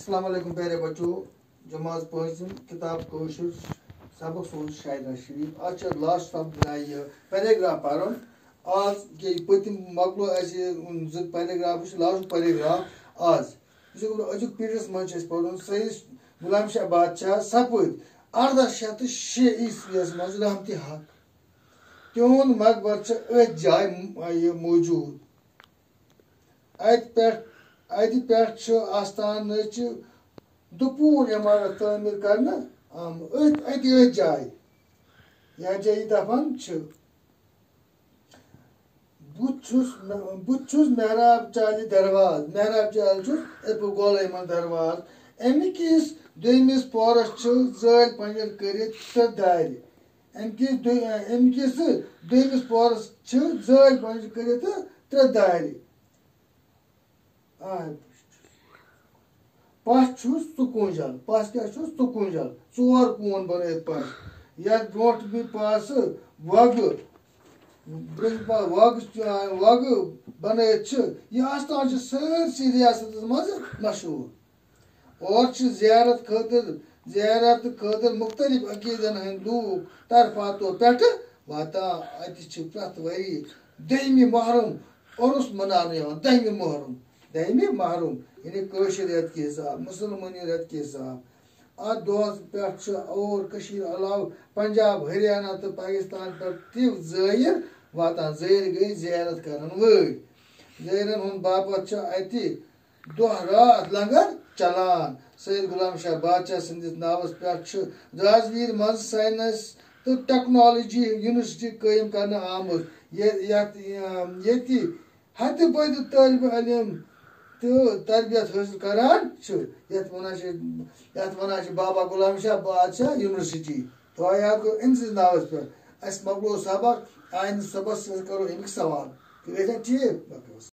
अस्सलाम वालेकुम प्यारे बच्चों। जमात पहुंचम किताब कोशिश सबक सोच शायदा शरीफ आज लास्ट सब ये पैराग्राफ पढ़न आज के पतिम मकलो पैराग्राफ लास्ट पैराग्राफ आज अजुक पीरियड्स मन पढ़न सही गुलाम शाह बादशाह सपद 1806 ईस्वीस मज रहमती हक तिहुंद मकबर अथ जाय मौजूद अत पे आस्थान दुपूर इमारत तामीर करना अत जाय या जाय दफन बुछुस मेहराब चाली दरवाज मेहराब चाल गोलैमन दरवाज अमिकिस दोमिस पोरस जल पंजर करित तो दार अमिकिस दोमिस पोरस जल पंजर करित तो दार पश तुकुंजल पश क्या तुकुंजल चोर कून बन पश या ब्रोट भी पास वग वग बन यह आस्थान सरसी रियासत मज मशहूर और ज़ियारत खतर मुख्तलिफ अकीदन हंद लूक तरफा तो पे वाता प्रत वरी 10वीं मुहर्रम उर्स मनाने 10वीं मुहर्रम यानी कशर रेत के हिसाब मुसलमानी रेत के हिसाब अत दोस पे और कशीर अलाव पंजाब हरियाणा तो पाकिस्तान पे तिव ज़ाहिर वातान ज़ाहिर गई ज़ियारत करन वही ज़ाहिरन हुन बापत अति दोह रात लंगर चलान सैयद गुलाम शाह बादशाह संदिस नावस पे राजवीर मज साइंस तो टेक्नोलॉजी यूनिवर्सिटी कायम करने आमुत ये हद बद तालिब इल्म तो तरबियत हासिल करान वन बाबा गुलाम शाह बादशाह यूनिवर्सिटी तो आपको इनस नावस पे अस मकलो सबक आइन सबक करो अमिक सवाल ठीक